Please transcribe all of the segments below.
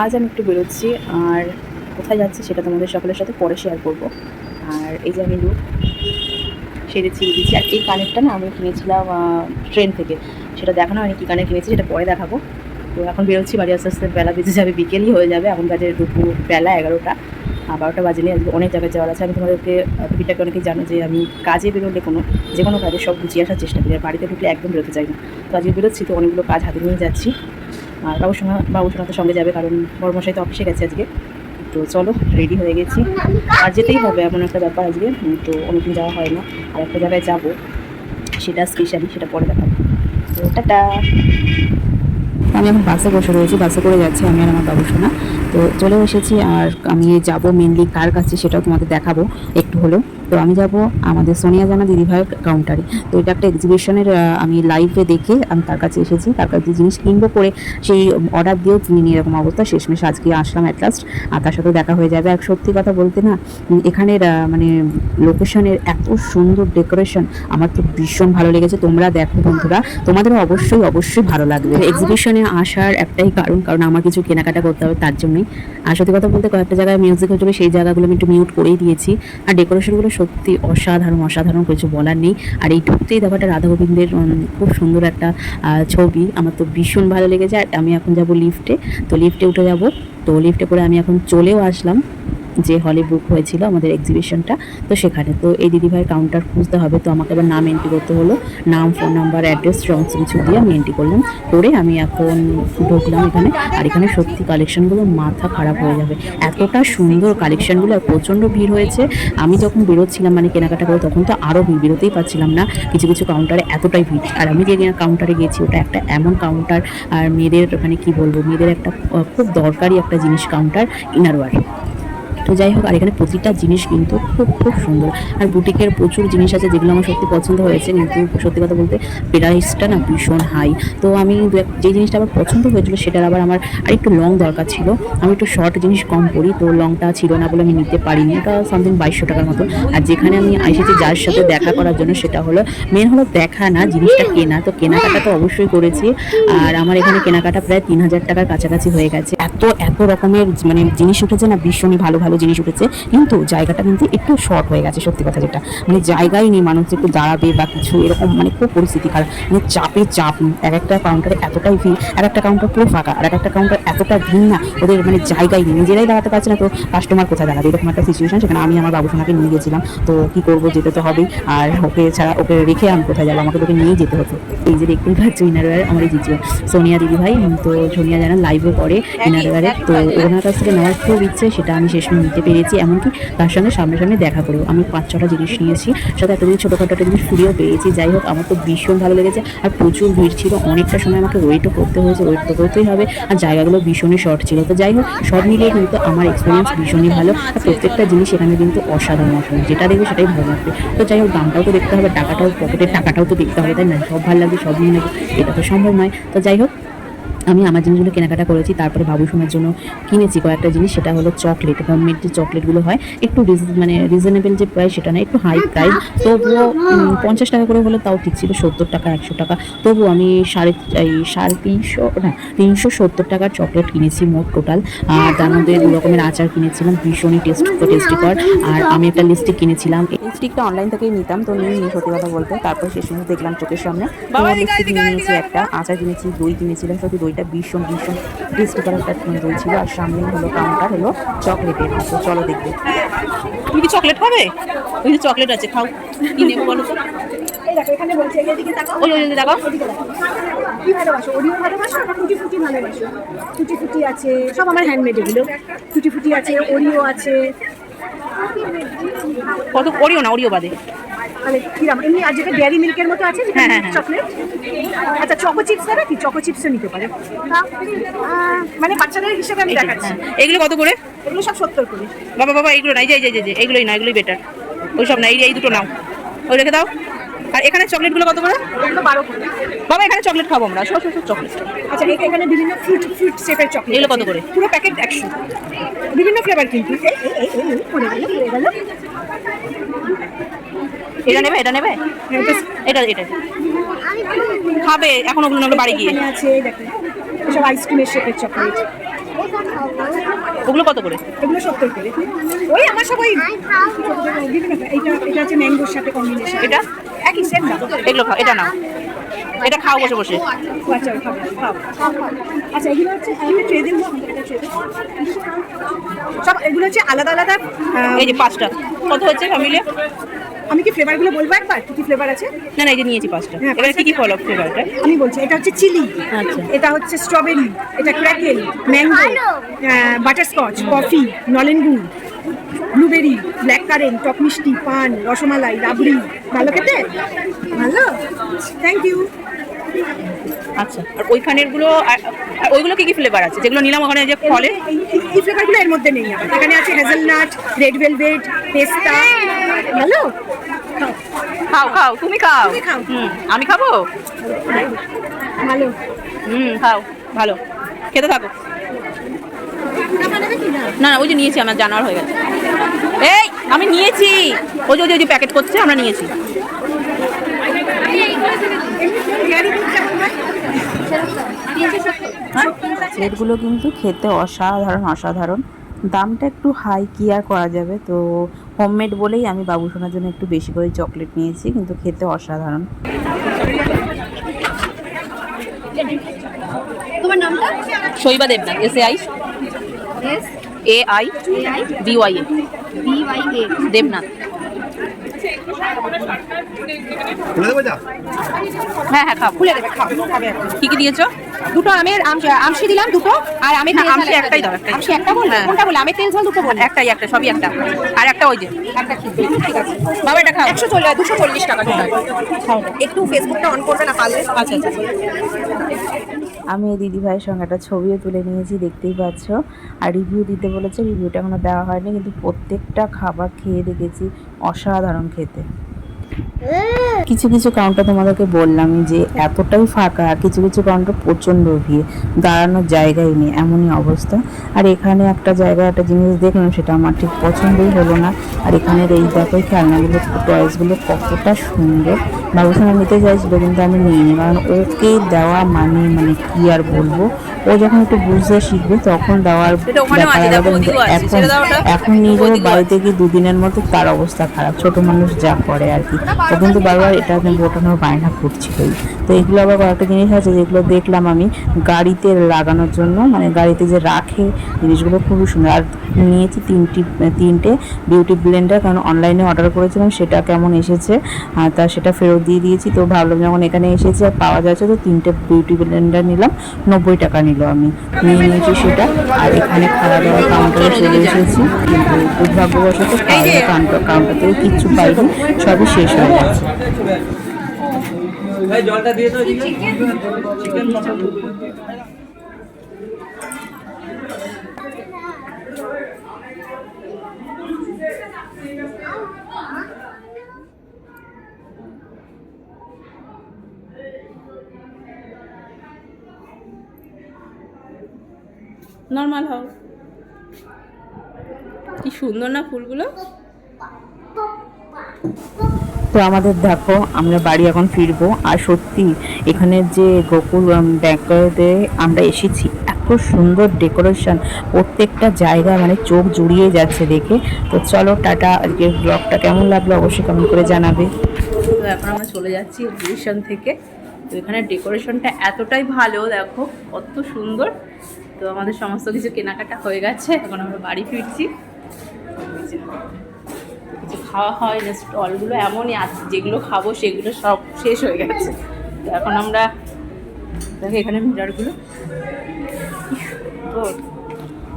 আজ আমি একটু বেরোচ্ছি, আর কোথায় যাচ্ছি সেটা তোমাদের সকলের সাথে পরে শেয়ার করব। আর এই যে আমি লুক সেরেছি দিয়েছি, আর এই কানেরটা না আমি কিনেছিলাম ট্রেন থেকে, সেটা দেখানো হয়নি কী কানের কিনেছি, সেটা পরে দেখাবো। তো এখন বেরোচ্ছি, বাড়ি আস্তে আস্তে বেলা বেজে যাবে, বিকেলই হয়ে যাবে। এখন বাজে দুপুর বেলা 11টা, 12টা বাজেনি। আজকে অনেক জায়গায় যাওয়ার আছে। আমি তোমাদেরকে টপিকটাকে অনেকেই জানো যে আমি কাজে বেরোলে যে কোনো কাজে সব গুছিয়ে আসার চেষ্টা করি, আর বাড়িতে ঢুকলে একদম বেরোতে চাই না। তো আজকে বেরোচ্ছি, তো অনেকগুলো কাজ হাতে নিয়ে যাচ্ছি। আর বাবুসোনা তো সঙ্গে যাবে, কারণ বড়মশাই তো অফিসে গেছে আজকে। তো চলো, রেডি হয়ে গেছি, আর যেতেই হবে, এমন একটা ব্যাপার আজকে। তো অনেকদিন যাওয়া হয় না, আর একটা জায়গায় যাবো, সেটা স্পেশালি, সেটা পরে দেখাবো। তো টাটা। আমি এখন বাসে বসে রয়েছি, বাসে করে যাচ্ছি আমি আর আমার বাবুসোনা। তো চলে এসেছি, আর আমি যাব মেনলি কার কাছে সেটাও তোমাদের দেখাবো একটু হলেও। তো আমি যাব আমাদের সোনিয়া জানা দিদিভাইয়ের কাউন্টারে। তো এটা একটা এক্সিবিশনের আমি লাইভে দেখে আমি তার কাছে এসেছি, তার কাছে জিনিস কিনবো করে সেই অর্ডার দিয়েও কিনিনি, এরকম অবস্থা। শেষমেশ আজকে আসলাম অ্যাট লাস্ট, আর তার সাথেও দেখা হয়ে যাবে। আর সত্যি কথা বলতে না, এখানের মানে লোকেশনের এত সুন্দর ডেকোরেশন আমার তো ভীষণ ভালো লেগেছে। তোমরা দেখো বন্ধুরা, তোমাদেরও অবশ্যই অবশ্যই ভালো লাগবে। এক্সিবিশনে আসার একটাই কারণ আমার কিছু কেনাকাটা করতে হবে, তার জন্যই। আর সত্যি কথা বলতে কয়েকটা জায়গায় মিউজিক হচ্ছিল, সেই জায়গাগুলো আমি একটু মিউট করেই দিয়েছি। আর ডেকোরেশনগুলো সত্যি অসাধারণ, কিছু বলার নেই। আর এই ঢুকতেই দেখো একটা রাধা গোবিন্দের খুব সুন্দর একটা ছবি, আমার তো ভীষণ ভালো লেগেছে। আর আমি এখন যাব লিফটে, তো লিফটে উঠে যাব। তো লিফটে করে আমি এখন চলেও আসলাম যে হলে বুক হয়েছিল আমাদের এক্সিবিশনটা, তো সেখানে। তো এই দিদিভাইয়ের কাউন্টার খুঁজতে হবে, তো আমাকে এবার নাম এন্ট্রি করতে হলো। নাম, ফোন নাম্বার, অ্যাড্রেস সমস্ত কিছু দিয়ে আমি এন্ট্রি করলাম, করে আমি এখন ঢুকলাম এখানে। আর এখানে সত্যি কালেকশনগুলো মাথা খারাপ হয়ে যাবে, এতটা সুন্দর কালেকশনগুলো, আর প্রচণ্ড ভিড় হয়েছে। আমি যখন বেরোচ্ছিলাম মানে কেনাকাটা করে, তখন তো আরও ভিড়, বেরোতেই পারছিলাম না, কিছু কিছু কাউন্টারে এতটাই ভিড়। আর আমি যে কাউন্টারে গেছি ওটা একটা এমন কাউন্টার, আর মেয়েদের মানে কি বলবো, মেয়েদের একটা খুব দরকারি একটা জিনিস কাউন্টার, ইনারওয়্যার। তো যাই হোক, আর এখানে প্রতিটা জিনিস কিন্তু খুব খুব সুন্দর। আর বুটিকের প্রচুর জিনিস আছে যেগুলো আমার সত্যি পছন্দ হয়েছে, কিন্তু সত্যি কথা বলতে প্রাইসটা না ভীষণ হাই। তো আমি যে জিনিসটা আমার পছন্দ হয়েছিল সেটার আবার আমার আরেকটু লং দরকার ছিল। আমি একটু শর্ট জিনিস কম পরি, তো লংটা ছিল না বলে আমি নিতে পারিনি। এটা সামথিং 2200 টাকার মতো। আর যেখানে আমি এসেছি যার সাথে দেখা করার জন্য, সেটা হলো মেন হলো দেখা না, জিনিসটা কেনা। তো কেনাকাটা তো অবশ্যই করেছি, আর আমার এখানে কেনাকাটা প্রায় 3000 টাকার কাছাকাছি হয়ে গেছে। এত রকমের মানে জিনিস উঠেছে না, ভীষণই ভালো ভালো জিনিস উঠেছে, কিন্তু জায়গাটা কিন্তু একটু শর্ট হয়ে গেছে। সত্যি কথা যেটা, মানে জায়গায় নেই, মানুষ একটু দাঁড়াবে বা কিছু এরকম, মানে খুব পরিস্থিতি খারাপ, মানে চাপ। এক একটা কাউন্টারে এতটাই ভিড়, আর একটা কাউন্টার পুরো ফাঁকা, আর একটা কাউন্টার এতটা ভিড় না, ওদের মানে জায়গায় নেই, নিজেরাই দাঁড়াতে পারছে না, তো কাস্টমার কোথায় দাঁড়াবে, এরকম একটা সিচুয়েশন। সেখানে আমি আমার বাবুসোনাকে নিয়ে গেছিলাম, তো কি করবো, যেতে তো হবেই। আর ওকে রেখে আমি কোথায় যাবো, আমাকে তোকে নিয়েই যেতে হতো। এই যে দেখতেই পাচ্ছ ইনারওয়্যার, আমার এই জিজু সোনিয়া দিদিভাই, তো সোনিয়া জানা লাইভে করে ইনারওয়্যারে। তো ওনার কাছ থেকে নেওয়ার খুব ইচ্ছে, সেটা আমি শেষ নিতে পেরেছি। এমনকি তার সঙ্গে সামনে দেখা করেও আমি 5-6টা জিনিস নিয়েছি, সাথে একটা জিনিস ছোটোখাটো একটা জিনিস ফ্রিও পেয়েছি। যাই হোক, আমার তো ভীষণ ভালো লেগেছে। আর প্রচুর ভিড় ছিল, অনেকটা সময় আমাকে ওয়েটও করতে হয়েছে, ওয়েট তো করতেই হবে। আর জায়গাগুলো ভীষণই শর্ট ছিল। তো যাই হোক, সব মিলিয়ে কিন্তু আমার এক্সপিরিয়েন্স ভীষণই ভালো। আর প্রত্যেকটা জিনিস এখানে কিন্তু অসাধারণ, যেটা দেখবে সেটাই ভালো লাগবে। তো যাই হোক, দামটাও তো দেখতে হবে, পকেটের টাকাটাও তো দেখতে হবে, তাই না? সব ভালো লাগবে, সব নিয়ে নেবো, এটা তো সম্ভব নয়। তো যাই হোক, আমি আমার জিনিসগুলো কেনাকাটা করেছি। তারপরে বাবুসোনার জন্য কিনেছি কয়েকটা জিনিস, সেটা হলো চকলেট। হোমমেড যে চকলেটগুলো হয়, একটু মানে রিজনেবল যে প্রাইস, সেটা না, একটু হাই প্রাইস। তবুও 50 টাকা করে হলে তাও ঠিক ছিল, 70 টাকা 100 টাকা। তবুও আমি 370 টাকার চকলেট কিনেছি মোট টোটাল। আর তার মধ্যে 2 রকমের আচার কিনেছিলাম, ভীষণই টেস্টিকর। আর আমি একটা লিপস্টিক কিনেছিলাম, এই লিপস্টিকটা অনলাইন থেকেই নিতাম, তো নিয়ে সত্যি কথা বলতে। তারপর শেষ সময় দেখলাম চোখের সামনে, লিপস্টিক নিয়েছি একটা, আচার কিনেছি, দই কিনেছিলাম। সত্যি দইটা ভীষণ টেস্টিকর একটা দই ছিল। আর সামনে হলো কাউন্টার হলো চকলেটের। তো চলো দেখবে। তুমি কি চকলেট খাবে? ওই যে চকলেট আছে, খাও। কি নেবো বলো তো? এখানে বলছে এদিকে তাকাও, ওই দেখো, কি ভালোবাসো, ওরিও ভালোবাসো না ফুটি ভালোবাসো? ফুটি আছে, সব আমার হ্যান্ডমেড, এগুলো ফুটি আছে, ওরিও আছে। কত ওরিও না, ওরিও বাদে মানে কিরম এমনি, আর যেটা ডেয়ারি মিল্কের মতো আছে চকলেট। আচ্ছা, চকো চিপস নেবে কি? চকো চিপসও নিতে পারে, মানে বাচ্চাদের হিসেবে আমি দেখাচ্ছি। এগুলো কত করে? এগুলো সব 70 করে। বাবা এইগুলো নাই, যে এগুলোই না, এগুলোই বেটার। ওই সব না, এই দুটো নাও, ওই রেখে দাও। আর এখানে চকলেটগুলো কত করে? এগুলো 12 করে। বাবা এখানে চকলেট খাবো আমরা, সব চকলেট। আচ্ছা, এখানে বিভিন্ন ফ্রুট শেপের চকলেট, এগুলো কত করে? পুরো প্যাকেট 100, বিভিন্ন ফ্লেভার কিন্তু। পড়ে গেল। এটা নেবে এটা খাবে এখন, ওগুলো বাড়ি গিয়ে আছে। দেখো, সব আইসক্রিমের শেপের চকলেট। ওগুলো কত করে? এগুলো 70 করে। ওই আমার সব ওই এটা আছে ম্যাঙ্গোর সাথে কম্বিনেশন। এটা একই সেম দাম। এগুলো খাও, এটা নাও, এটা খাও বসে বসে। আচ্ছা খাও খাও। আচ্ছা এগুলো হচ্ছে একটা ট্রে দেবো, এটা ট্রে সব এগুলো হচ্ছে আলাদা আলাদা। এই যে 5টা কত হচ্ছে ফ্যামিলি? আমি কি ফ্লেভারগুলো বলবো একবার কি কি ফ্লেভার আছে? না না, এই যে নিয়েছি 5টা। হ্যাঁ, এবারে কি কি ফলো ফ্লেভারটা? আমি বলছি এটা হচ্ছে চিলি, আচ্ছা। এটা হচ্ছে স্ট্রবেরি, এটা ক্র্যাকেল, ম্যাঙ্গো, বাটারস্কচ, কফি, নলেন গুড়, ব্লুবেরি, ব্ল্যাক কারেন্ট, টক মিষ্টি, পান, রসমালাই, রাবড়ি। ভালো খেতে? ভালো, থ্যাংক ইউ। আচ্ছা, আর ওইখানের গুলো আর ওইগুলো কি কি ফ্লেভার আছে যেগুলো নিলাম ওখানে যে ফলে? এই ফ্লেভারগুলো এর মধ্যে নেই। আবার এখানে আছে হেজেলনাট, রেড ভেলভেট, পেস্তা। ভালো, খাও খাও, তুমি খাও। তুমি খাও। আমি খাবো। ভালো। খাও, ভালো, খেতে থাকো। না না, ওই যে নিয়েছি, আমার জানার হয়ে গেছে। এই আমি নিয়েছি, ওই যে ওই যে প্যাকেট করছে, আমরা নিয়েছি। প্লেটগুলো কিন্তু খেতে অসাধারণ অসাধারণ, দামটা একটু হাই, কি আর করা যাবে। তো হোমমেড বলেই আমি বাবুসোনার জন্য একটু বেশি করে চকলেট নিয়েছি, কিন্তু খেতে অসাধারণ। তোমার নামটা? শৈবা দেবনাথ, SAI BYA দেবনাথ। হ্যাঁ হ্যাঁ, খাও, খুলে দেবে, খাও, খাবে এখন। কি কি দিয়েছো? দুটো আমের আমশি দিলাম দুটো, আর আমের তেল আমশি ঝাল একটাই দাও, একটাই। আমশি একটা বল, হ্যাঁ। কোনটা বল? আমের তেল ঝাল দুটো বল। একটাই, একটা সবই একটা, আর একটা ওই যে একটা ঠিক আছে বাবা, এটা খাও। 240 টাকা টোটাল। একটু ফেসবুকটা অন করবে না পারলে? আচ্ছা আচ্ছা। আমি এই দিদিভাইয়ের সঙ্গে একটা ছবিও তুলে নিয়েছি, দেখতেই পাচ্ছ। আর রিভিউ দিতে বলেছে, রিভিউটা এখনো দেওয়া হয়নি, কিন্তু প্রত্যেকটা খাবার খেয়ে দেখেছি অসাধারণ খেতে। কিছু কিছু কাউন্টার তোমাদেরকে বললামই যে এতটাই ফাঁকা, আর কিছু কিছু কাউন্টার প্রচণ্ড ভিড়, দাঁড়ানোর জায়গাই নেই, এমনই অবস্থা। আর এখানে একটা জায়গায় একটা জিনিস দেখলাম, সেটা আমার ঠিক পছন্দই হলো না। আর এখানের এই দেখো খেলনাগুলো, টয়েসগুলো কতটা সুন্দর। বাবুসোনা নিতে চাইছিল, কিন্তু আমি নিইনি, কারণ ওকে দেওয়া মানে কি আর বলবো, ও যখন একটু বুঝতে শিখবে তখন দেওয়ার ব্যাপার আলাদা। কিন্তু এখন নিয়ে যাবো বাড়িতে গিয়ে 2 দিনের মধ্যে তার অবস্থা খারাপ, ছোট মানুষ যা করে আর কি। ও কিন্তু বারবার এটা বোটানোর বায়না করছিলই। তো এগুলো আবার কয়েকটা জিনিস আছে যেগুলো দেখলাম আমি গাড়িতে লাগানোর জন্য, মানে গাড়িতে যে রাখে জিনিসগুলো খুবই সুন্দর। আর নিয়েছি 3টে বিউটি ব্লেন্ডার, কারণ অনলাইনে অর্ডার করেছিলাম, সেটা কেমন এসেছে তা সেটা ফেরত দিয়ে দিয়েছি। তো ভাবলাম যখন এখানে এসেছে আর পাওয়া যাচ্ছে, তো 3টে বিউটি ব্লেন্ডার নিলাম, 90 টাকা নিল। আমি নিয়ে নিয়েছি সেটা। আর এখানে খাওয়া দাওয়ার কাউন্টারে চলে এসেছি, কিন্তু দুর্ভাগ্যবশত খাওয়া দাওয়ার কাউন্টার থেকে কিচ্ছু পাইনি, সবই শেষ হয়ে গেছে। জলটা দিয়ে দাও, চিকেন মটন। নর্মাল হও। কি সুন্দর না ফুলগুলো। তো আমাদের দেখো, আমরা বাড়ি এখন ফিরবো। আর সত্যি এখানের যে গোকুল ব্যাংকতে আমরা এসেছি, এত সুন্দর ডেকোরেশন, প্রত্যেকটা জায়গা মানে চোখ জুড়িয়ে যাচ্ছে দেখে। তো চলো টাটা, আজকের ব্লগটা কেমন লাগলো অবশ্যই কমেন্ট করে জানাবে। তো এখন আমরা চলে যাচ্ছি এক্সিবিশন থেকে। তো এখানে ডেকোরেশনটা এতটাই ভালো, দেখো কত সুন্দর। তো আমাদের সমস্ত কিছু কেনাকাটা হয়ে গেছে, এখন আমরা বাড়ি ফিরছি। কিছু খাওয়া হয় না, স্টলগুলো এমনই আছে, যেগুলো খাবো সেগুলো সব শেষ হয়ে গেছে। তো এখন আমরা দেখো এখানে মিরারগুলো,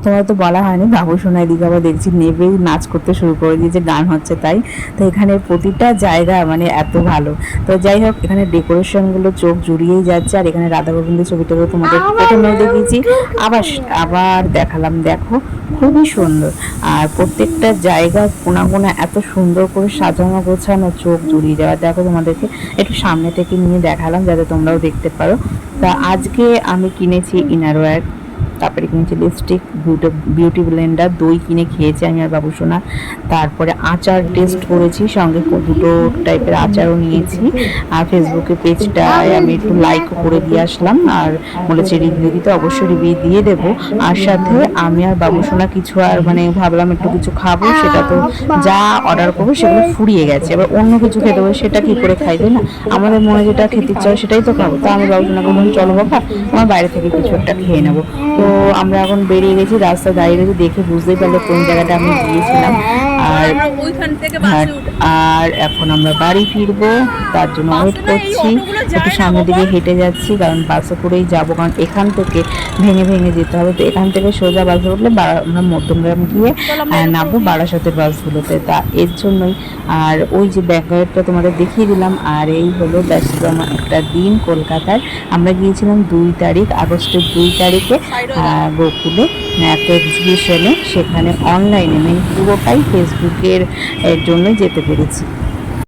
তোমার তো বলা হয়নি, বাবুসোনা এদিকে আবার দেখছি নেবেই নাচ করতে শুরু করে দিয়েছে, গান হচ্ছে তাই। তো এখানে প্রতিটা জায়গা মানে এত ভালো। তো যাই হোক, এখানে ডেকোরেশনগুলো চোখ জুড়িয়েই যাচ্ছে। আর এখানে রাধা গোবিন্দের ছবিটাকে তোমাদের প্রথমেও দেখিয়েছি, আবার দেখালাম, দেখো খুবই সুন্দর। আর প্রত্যেকটা জায়গা কোনা কোনা এত সুন্দর করে সাজানো গোছানো, চোখ জুড়িয়ে যাওয়া। দেখো তোমাদেরকে একটু সামনে থেকে নিয়ে দেখালাম যাতে তোমরাও দেখতে পারো। তা আজকে আমি কিনেছি ইনারওয়্যার, তারপরে কিনেছি লিপস্টিক, বিউটি ব্লেন্ডার, দই কিনে খেয়েছি আমি আর বাবুসোনা। তারপরে আচার টেস্ট করেছি, সঙ্গে দুটো টাইপের আচারও নিয়েছি। আর ফেসবুকে পেজটায় আমি একটু লাইকও করে দিয়ে আসলাম, আর বলেছি রিভিউ দিতে, অবশ্যই রিভিউ দিয়ে দেবো। আর সাথে আমি আর বাবুসোনা কিছু আর মানে ভাবলাম একটু কিছু খাবো, সেটা তো যা অর্ডার করবো সেগুলো ফুরিয়ে গেছে, এবার অন্য কিছু খেতে হবে, সেটা কি করে খাই, তাই না? আমাদের মনে যেটা খেতে ইচ্ছা হয় সেটাই তো খাবো। তো আমি বাবুসোনাকে বললাম চলো বাবা, আমার বাইরে থেকে কিছু একটা খেয়ে নেবো। তো আমরা এখন বেরিয়ে গেছি, রাস্তায় দাঁড়িয়ে গেছি, দেখে বুঝতেই পারলো কোন জায়গাটা আমি গিয়েছিলাম। আর আর এখন আমরা বাড়ি ফিরবো, তার জন্য ওয়েট করছি। একটু সামনের দিকে হেঁটে যাচ্ছি, কারণ বাসে করেই যাবো, কারণ এখান থেকে ভেঙে ভেঙে যেতে হবে। তো এখান থেকে সোজা বাসে উঠলে আমরা মধ্যমগ্রাম গিয়ে নামবো বারাসাতের বাসগুলোতে, তা এর জন্যই। আর ওই যে ব্যাকগ্রাউন্ডটা তোমাদের দেখিয়ে দিলাম। আর এই হলো ব্যস্ততম একটা দিন কলকাতার। আমরা গিয়েছিলাম 2 তারিখ, আগস্টের 2 তারিখে গোকুলে একটা এক্সিবিশনে, সেখানে অনলাইনে মানে পুরোটাই ফেসবুকের জন্য যেতে পেরেছি।